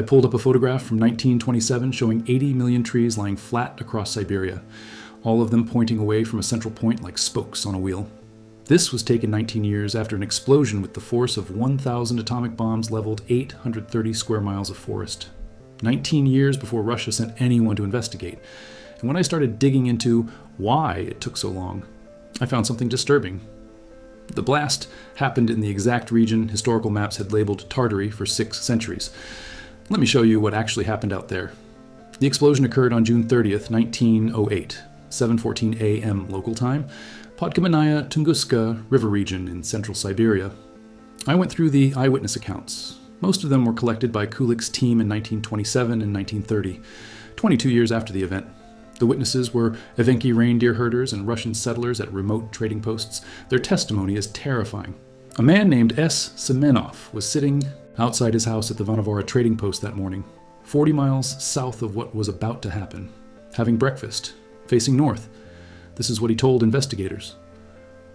pulled up a photograph from 1927 showing 80 million trees lying flat across Siberia, all of them pointing away from a central point like spokes on a wheel. This was taken 19 years after an explosion with the force of 1,000 atomic bombs leveled 830 square miles of forest. 19 years before Russia sent anyone to investigate. And when I started digging into why it took so long, I found something disturbing. The blast happened in the exact region historical maps had labeled Tartary for 6 centuries. Let me show you what actually happened out there. The explosion occurred on June 30th, 1908, 7:14 a.m. local time, Podkamennaya Tunguska River region in central Siberia. I went through the eyewitness accounts. Most of them were collected by Kulik's team in 1927 and 1930, 22 years after the event. The witnesses were Evenki reindeer herders and Russian settlers at remote trading posts. Their testimony is terrifying. A man named S. Semenov was sitting outside his house at the Vanavora trading post that morning, 40 miles south of what was about to happen, having breakfast, facing north. This is what he told investigators.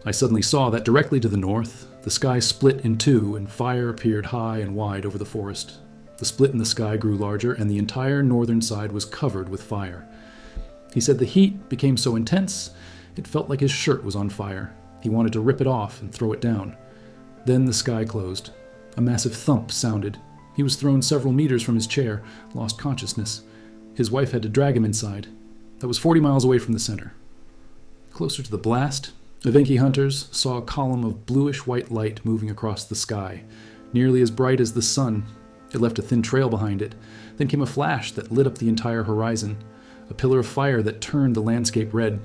I suddenly saw that directly to the north, the sky split in two and fire appeared high and wide over the forest. The split in the sky grew larger and the entire northern side was covered with fire. He said the heat became so intense, it felt like his shirt was on fire. He wanted to rip it off and throw it down. Then the sky closed. A massive thump sounded. He was thrown several meters from his chair, lost consciousness. His wife had to drag him inside. That was 40 miles away from the center. Closer to the blast, Evenki hunters saw a column of bluish-white light moving across the sky, nearly as bright as the sun. It left a thin trail behind it. Then came a flash that lit up the entire horizon, a pillar of fire that turned the landscape red.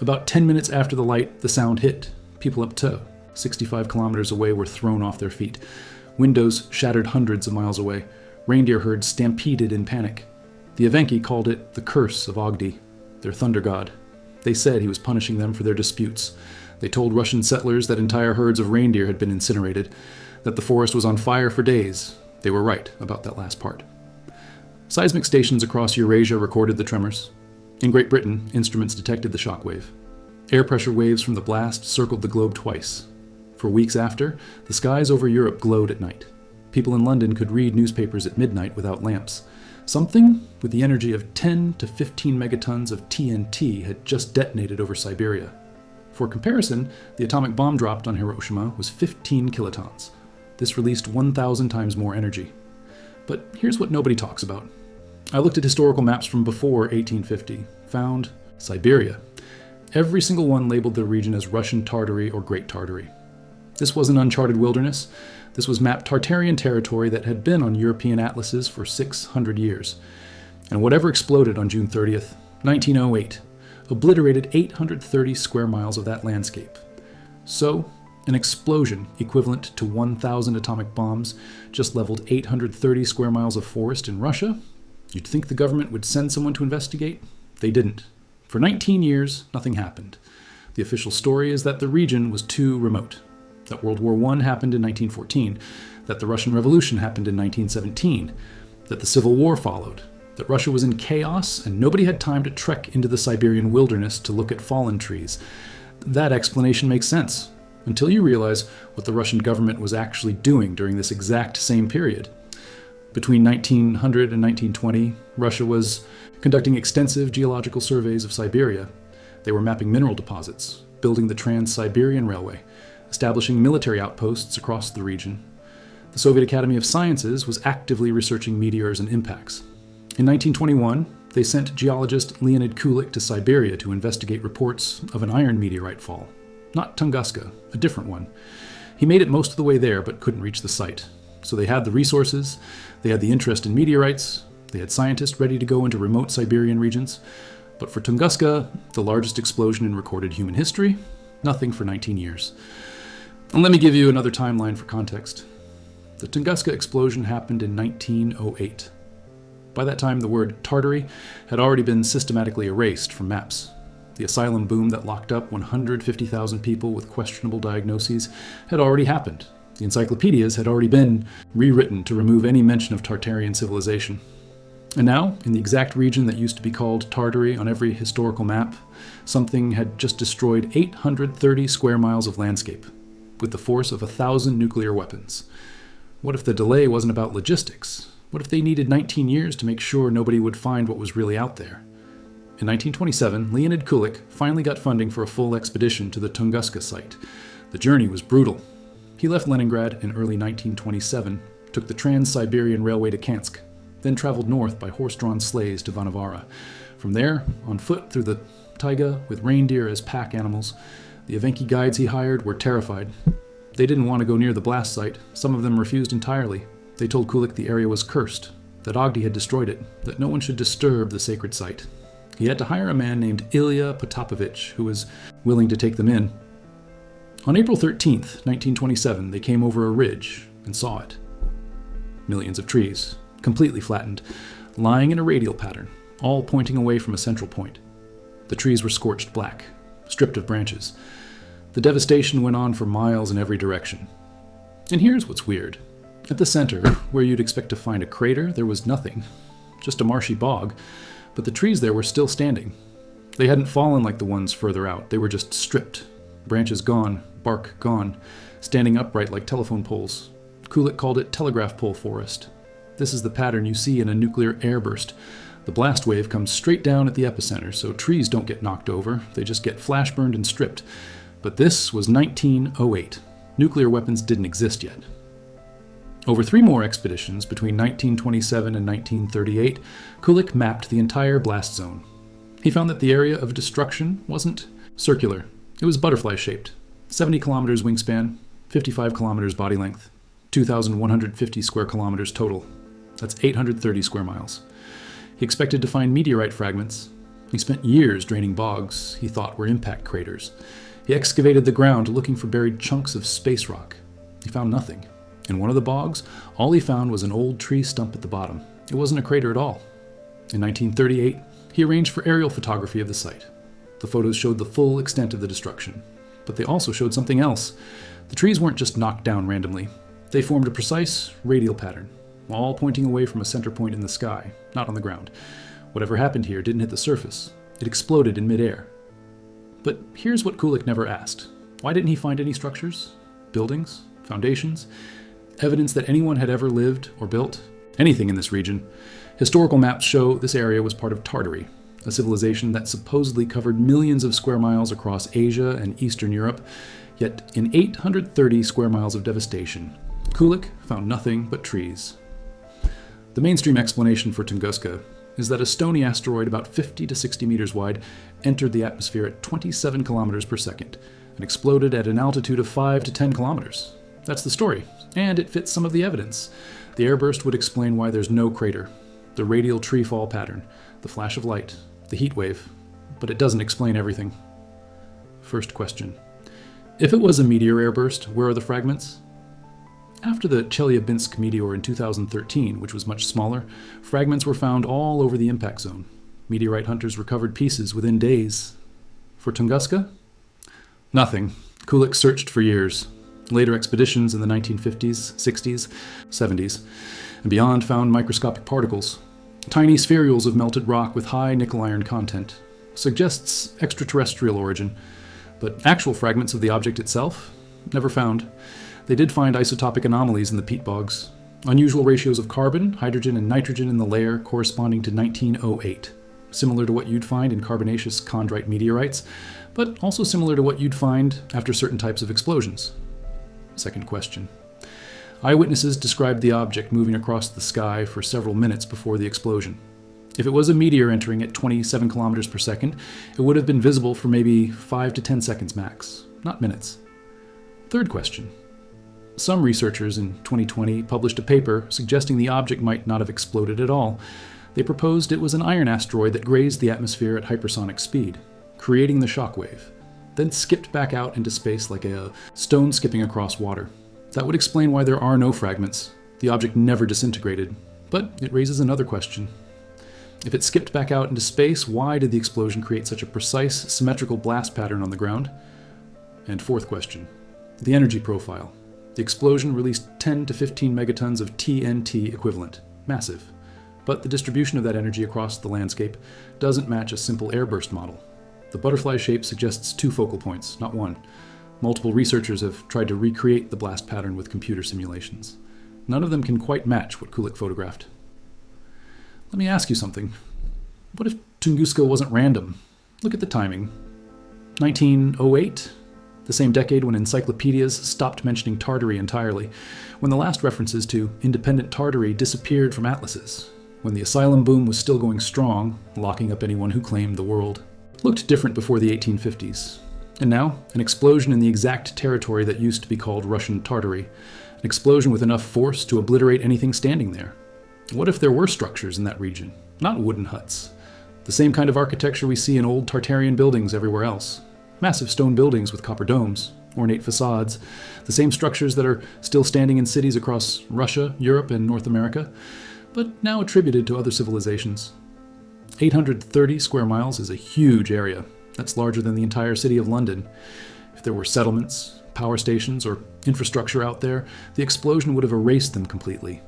About 10 minutes after the light, the sound hit. People up to 65 kilometers away were thrown off their feet. Windows shattered hundreds of miles away. Reindeer herds stampeded in panic. The Evenki called it the curse of Ogdi, their thunder god. They said he was punishing them for their disputes. They told Russian settlers that entire herds of reindeer had been incinerated, that the forest was on fire for days. They were right about that last part. Seismic stations across Eurasia recorded the tremors. In Great Britain, instruments detected the shockwave. Air pressure waves from the blast circled the globe twice. For weeks after, the skies over Europe glowed at night. People in London could read newspapers at midnight without lamps. Something with the energy of 10 to 15 megatons of TNT had just detonated over Siberia. For comparison, the atomic bomb dropped on Hiroshima was 15 kilotons. This released 1,000 times more energy. But here's what nobody talks about. I looked at historical maps from before 1850, found Siberia. Every single one labeled the region as Russian Tartary or Great Tartary. This was an uncharted wilderness. This was mapped Tartarian territory that had been on European atlases for 600 years. And whatever exploded on June 30th, 1908, obliterated 830 square miles of that landscape. So, an explosion equivalent to 1,000 atomic bombs just leveled 830 square miles of forest in Russia? You'd think the government would send someone to investigate? They didn't. For 19 years, nothing happened. The official story is that the region was too remote, that World War I happened in 1914, that the Russian Revolution happened in 1917, that the Civil War followed, that Russia was in chaos and nobody had time to trek into the Siberian wilderness to look at fallen trees. That explanation makes sense, until you realize what the Russian government was actually doing during this exact same period. Between 1900 and 1920, Russia was conducting extensive geological surveys of Siberia. They were mapping mineral deposits, building the Trans-Siberian Railway, establishing military outposts across the region. The Soviet Academy of Sciences was actively researching meteors and impacts. In 1921, they sent geologist Leonid Kulik to Siberia to investigate reports of an iron meteorite fall. Not Tunguska, a different one. He made it most of the way there, but couldn't reach the site. So they had the resources, they had the interest in meteorites, they had scientists ready to go into remote Siberian regions. But for Tunguska, the largest explosion in recorded human history, nothing for 19 years. And let me give you another timeline for context. The Tunguska explosion happened in 1908. By that time, the word Tartary had already been systematically erased from maps. The asylum boom that locked up 150,000 people with questionable diagnoses had already happened. The encyclopedias had already been rewritten to remove any mention of Tartarian civilization. And now, in the exact region that used to be called Tartary on every historical map, something had just destroyed 830 square miles of landscape, with the force of 1,000 nuclear weapons. What if the delay wasn't about logistics, What if they needed 19 years to make sure nobody would find what was really out there? In 1927, Leonid Kulik finally got funding for a full expedition to the Tunguska site. The journey was brutal. He left Leningrad in early 1927, took the Trans-Siberian Railway to Kansk, then traveled north by horse-drawn sleighs to Vanavara. From there, on foot through the taiga with reindeer as pack animals. The Evenki guides he hired were terrified. They didn't want to go near the blast site. Some of them refused entirely. They told Kulik the area was cursed, that Agdi had destroyed it, that no one should disturb the sacred site. He had to hire a man named Ilya Potapovich, who was willing to take them in. On April 13th, 1927, they came over a ridge and saw it. Millions of trees, completely flattened, lying in a radial pattern, all pointing away from a central point. The trees were scorched black, stripped of branches. The devastation went on for miles in every direction. And here's what's weird. At the center, where you'd expect to find a crater, there was nothing. Just a marshy bog, but the trees there were still standing. They hadn't fallen like the ones further out. They were just stripped. Branches gone, bark gone, standing upright like telephone poles. Kulik called it telegraph pole forest. This is the pattern you see in a nuclear airburst. The blast wave comes straight down at the epicenter, so trees don't get knocked over. They just get flash burned and stripped. But this was 1908. Nuclear weapons didn't exist yet. Over 3 more expeditions between 1927 and 1938, Kulik mapped the entire blast zone. He found that the area of destruction wasn't circular. It was butterfly-shaped. 70 kilometers wingspan, 55 kilometers body length, 2,150 square kilometers total. That's 830 square miles. He expected to find meteorite fragments. He spent years draining bogs he thought were impact craters. He excavated the ground looking for buried chunks of space rock. He found nothing. In one of the bogs, all he found was an old tree stump at the bottom. It wasn't a crater at all. In 1938, he arranged for aerial photography of the site. The photos showed the full extent of the destruction. But they also showed something else. The trees weren't just knocked down randomly. They formed a precise radial pattern, all pointing away from a center point in the sky, not on the ground. Whatever happened here didn't hit the surface. It exploded in midair. But here's what Kulik never asked. Why didn't he find any structures? Buildings? Foundations? Evidence that anyone had ever lived or built? Anything in this region? Historical maps show this area was part of Tartary, a civilization that supposedly covered millions of square miles across Asia and Eastern Europe. Yet in 830 square miles of devastation, Kulik found nothing but trees. The mainstream explanation for Tunguska is that a stony asteroid about 50 to 60 meters wide entered the atmosphere at 27 kilometers per second and exploded at an altitude of 5 to 10 kilometers. That's the story, and it fits some of the evidence. The airburst would explain why there's no crater, the radial tree fall pattern, the flash of light, the heat wave, but it doesn't explain everything. First question. If it was a meteor airburst, where are the fragments? After the Chelyabinsk meteor in 2013, which was much smaller, fragments were found all over the impact zone. Meteorite hunters recovered pieces within days. For Tunguska? Nothing. Kulik searched for years. Later expeditions in the 1950s, 60s, 70s, and beyond found microscopic particles. Tiny spherules of melted rock with high nickel-iron content. Suggests extraterrestrial origin, but actual fragments of the object itself? Never found. They did find isotopic anomalies in the peat bogs. Unusual ratios of carbon, hydrogen, and nitrogen in the layer corresponding to 1908. Similar to what you'd find in carbonaceous chondrite meteorites, but also similar to what you'd find after certain types of explosions. Second question. Eyewitnesses described the object moving across the sky for several minutes before the explosion. If it was a meteor entering at 27 kilometers per second, it would have been visible for maybe 5 to 10 seconds max, not minutes. Third question. Some researchers in 2020 published a paper suggesting the object might not have exploded at all. They proposed it was an iron asteroid that grazed the atmosphere at hypersonic speed, creating the shockwave, then skipped back out into space like a stone skipping across water. That would explain why there are no fragments. The object never disintegrated. But it raises another question. If it skipped back out into space, why did the explosion create such a precise, symmetrical blast pattern on the ground? And fourth question. The energy profile. The explosion released 10 to 15 megatons of TNT equivalent. Massive. But the distribution of that energy across the landscape doesn't match a simple airburst model. The butterfly shape suggests 2 focal points, not 1. Multiple researchers have tried to recreate the blast pattern with computer simulations. None of them can quite match what Kulik photographed. Let me ask you something. What if Tunguska wasn't random? Look at the timing. 1908? The same decade when encyclopedias stopped mentioning Tartary entirely, when the last references to independent Tartary disappeared from atlases, when the asylum boom was still going strong, locking up anyone who claimed the world. It looked different before the 1850s. And now, an explosion in the exact territory that used to be called Russian Tartary, an explosion with enough force to obliterate anything standing there. What if there were structures in that region, not wooden huts? The same kind of architecture we see in old Tartarian buildings everywhere else. Massive stone buildings with copper domes, ornate facades, the same structures that are still standing in cities across Russia, Europe, and North America, but now attributed to other civilizations. 830 square miles is a huge area. That's larger than the entire city of London. If there were settlements, power stations, or infrastructure out there, the explosion would have erased them completely.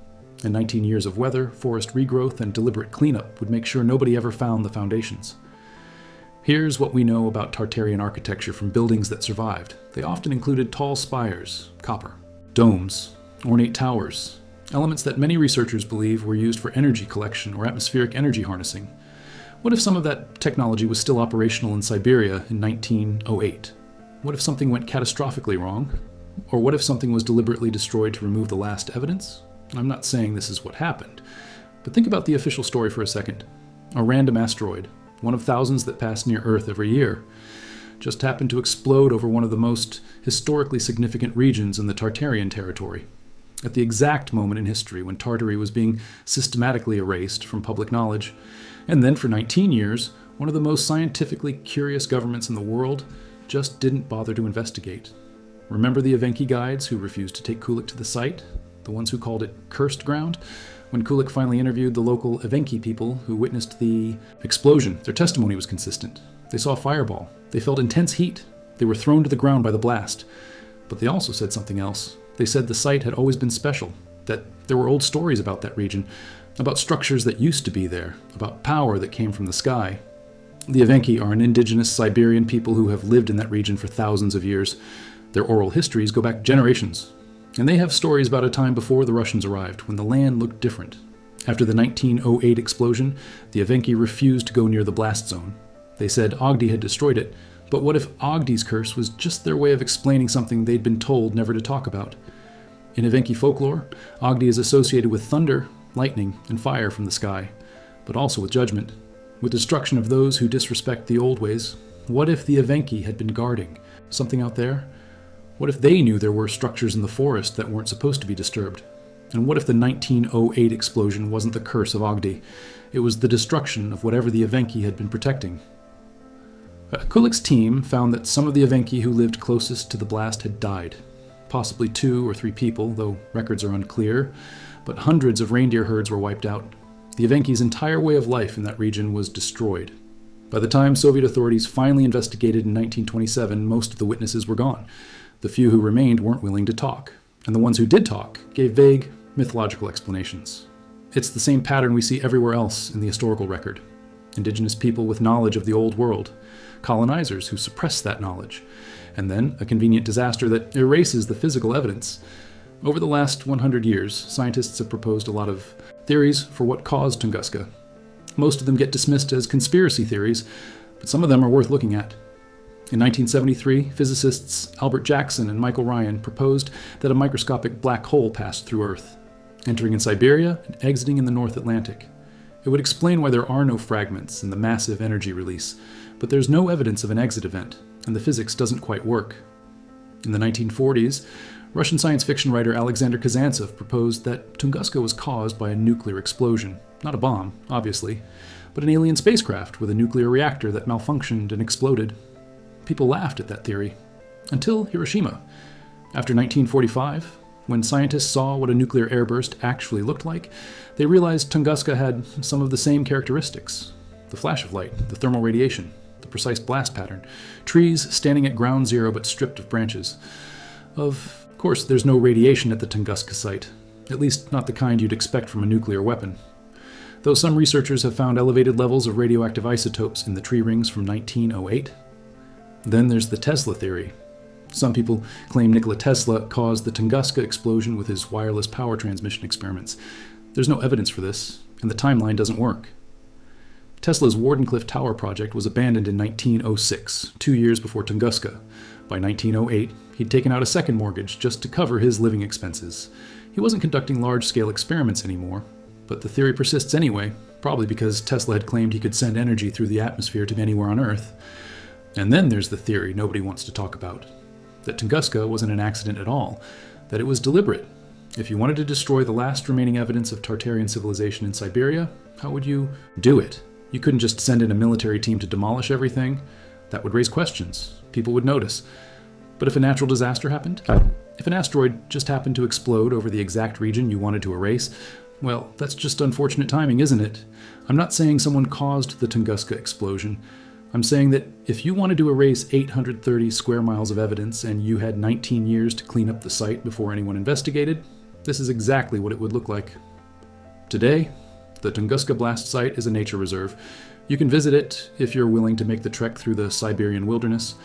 And 19 years of weather, forest regrowth, and deliberate cleanup would make sure nobody ever found the foundations. Here's what we know about Tartarian architecture from buildings that survived. They often included tall spires, copper, domes, ornate towers, elements that many researchers believe were used for energy collection or atmospheric energy harnessing. What if some of that technology was still operational in Siberia in 1908? What if something went catastrophically wrong? Or what if something was deliberately destroyed to remove the last evidence? I'm not saying this is what happened, but think about the official story for a second. A random asteroid, one of thousands that pass near Earth every year, just happened to explode over one of the most historically significant regions in the Tartarian territory, at the exact moment in history when Tartary was being systematically erased from public knowledge. And then for 19 years, one of the most scientifically curious governments in the world just didn't bother to investigate. Remember the Evenki guides who refused to take Kulik to the site? The ones who called it cursed ground? When Kulik finally interviewed the local Evenki people who witnessed the explosion, their testimony was consistent. They saw a fireball. They felt intense heat. They were thrown to the ground by the blast. But they also said something else. They said the site had always been special, that there were old stories about that region, about structures that used to be there, about power that came from the sky. The Evenki are an indigenous Siberian people who have lived in that region for thousands of years. Their oral histories go back generations. And they have stories about a time before the Russians arrived, when the land looked different. After the 1908 explosion, the Evenki refused to go near the blast zone. They said Ogdi had destroyed it, but what if Ogdi's curse was just their way of explaining something they'd been told never to talk about? In Evenki folklore, Ogdi is associated with thunder, lightning, and fire from the sky, but also with judgment, with destruction of those who disrespect the old ways. What if the Evenki had been guarding something out there? What if they knew there were structures in the forest that weren't supposed to be disturbed? And what if the 1908 explosion wasn't the curse of Ogdi? It was the destruction of whatever the Evenki had been protecting. Kulik's team found that some of the Evenki who lived closest to the blast had died. Possibly 2 or 3 people, though records are unclear, but hundreds of reindeer herds were wiped out. The Evenki's entire way of life in that region was destroyed. By the time Soviet authorities finally investigated in 1927, most of the witnesses were gone. The few who remained weren't willing to talk, and the ones who did talk gave vague, mythological explanations. It's the same pattern we see everywhere else in the historical record. Indigenous people with knowledge of the old world, colonizers who suppress that knowledge, and then a convenient disaster that erases the physical evidence. Over the last 100 years, scientists have proposed a lot of theories for what caused Tunguska. Most of them get dismissed as conspiracy theories, but some of them are worth looking at. In 1973, physicists Albert Jackson and Michael Ryan proposed that a microscopic black hole passed through Earth, entering in Siberia and exiting in the North Atlantic. It would explain why there are no fragments in the massive energy release, but there's no evidence of an exit event, and the physics doesn't quite work. In the 1940s, Russian science fiction writer Alexander Kazantsev proposed that Tunguska was caused by a nuclear explosion. Not a bomb, obviously, but an alien spacecraft with a nuclear reactor that malfunctioned and exploded. People laughed at that theory. Until Hiroshima. After 1945, when scientists saw what a nuclear airburst actually looked like, they realized Tunguska had some of the same characteristics. The flash of light, the thermal radiation, the precise blast pattern, trees standing at ground zero but stripped of branches. Of course, there's no radiation at the Tunguska site, at least not the kind you'd expect from a nuclear weapon. Though some researchers have found elevated levels of radioactive isotopes in the tree rings from 1908. Then there's the Tesla theory. Some people claim Nikola Tesla caused the Tunguska explosion with his wireless power transmission experiments. There's no evidence for this, and the timeline doesn't work. Tesla's Wardenclyffe Tower project was abandoned in 1906, 2 years before Tunguska. By 1908, he'd taken out a second mortgage just to cover his living expenses. He wasn't conducting large-scale experiments anymore, but the theory persists anyway, probably because Tesla had claimed he could send energy through the atmosphere to anywhere on Earth. And then there's the theory nobody wants to talk about, that Tunguska wasn't an accident at all, that it was deliberate. If you wanted to destroy the last remaining evidence of Tartarian civilization in Siberia, how would you do it? You couldn't just send in a military team to demolish everything. That would raise questions. People would notice. But if a natural disaster happened? If an asteroid just happened to explode over the exact region you wanted to erase? Well, that's just unfortunate timing, isn't it? I'm not saying someone caused the Tunguska explosion. I'm saying that if you wanted to erase 830 square miles of evidence and you had 19 years to clean up the site before anyone investigated, this is exactly what it would look like. Today, the Tunguska blast site is a nature reserve. You can visit it if you're willing to make the trek through the Siberian wilderness.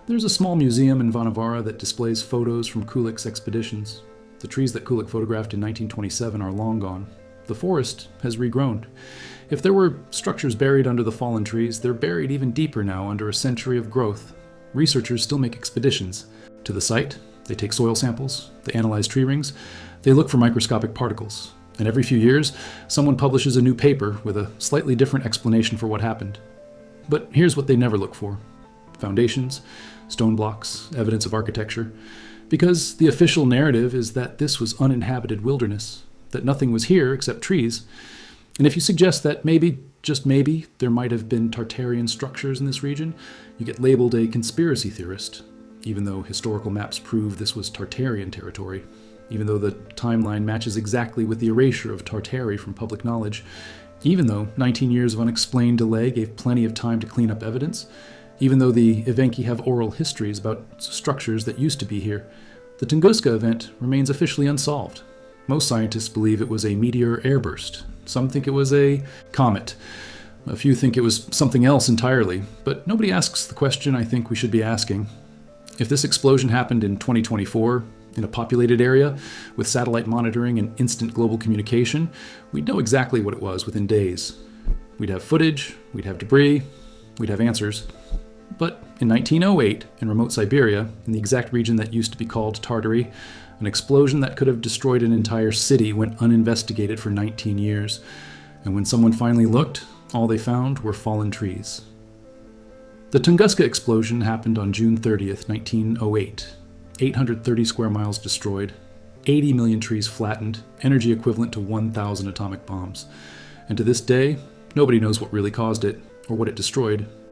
There's a small museum in Vanavara that displays photos from Kulik's expeditions. The trees that Kulik photographed in 1927 are long gone. The forest has regrown. If there were structures buried under the fallen trees, they're buried even deeper now under a century of growth. Researchers still make expeditions to the site. They take soil samples, they analyze tree rings, they look for microscopic particles. And every few years, someone publishes a new paper with a slightly different explanation for what happened. But here's what they never look for: foundations, stone blocks, evidence of architecture. Because the official narrative is that this was uninhabited wilderness, that nothing was here except trees. And if you suggest that maybe, just maybe, there might have been Tartarian structures in this region, you get labeled a conspiracy theorist, even though historical maps prove this was Tartarian territory. Even though the timeline matches exactly with the erasure of Tartary from public knowledge, even though 19 years of unexplained delay gave plenty of time to clean up evidence, even though the Evenki have oral histories about structures that used to be here, the Tunguska event remains officially unsolved. Most scientists believe it was a meteor airburst. Some think it was a comet. A few think it was something else entirely, but nobody asks the question I think we should be asking. If this explosion happened in 2024, in a populated area, with satellite monitoring and instant global communication, we'd know exactly what it was within days. We'd have footage, we'd have debris, we'd have answers. But in 1908, in remote Siberia, in the exact region that used to be called Tartary, an explosion that could have destroyed an entire city went uninvestigated for 19 years. And when someone finally looked, all they found were fallen trees. The Tunguska explosion happened on June 30th, 1908. 830 square miles destroyed, 80 million trees flattened, energy equivalent to 1,000 atomic bombs. And to this day, nobody knows what really caused it, or what it destroyed,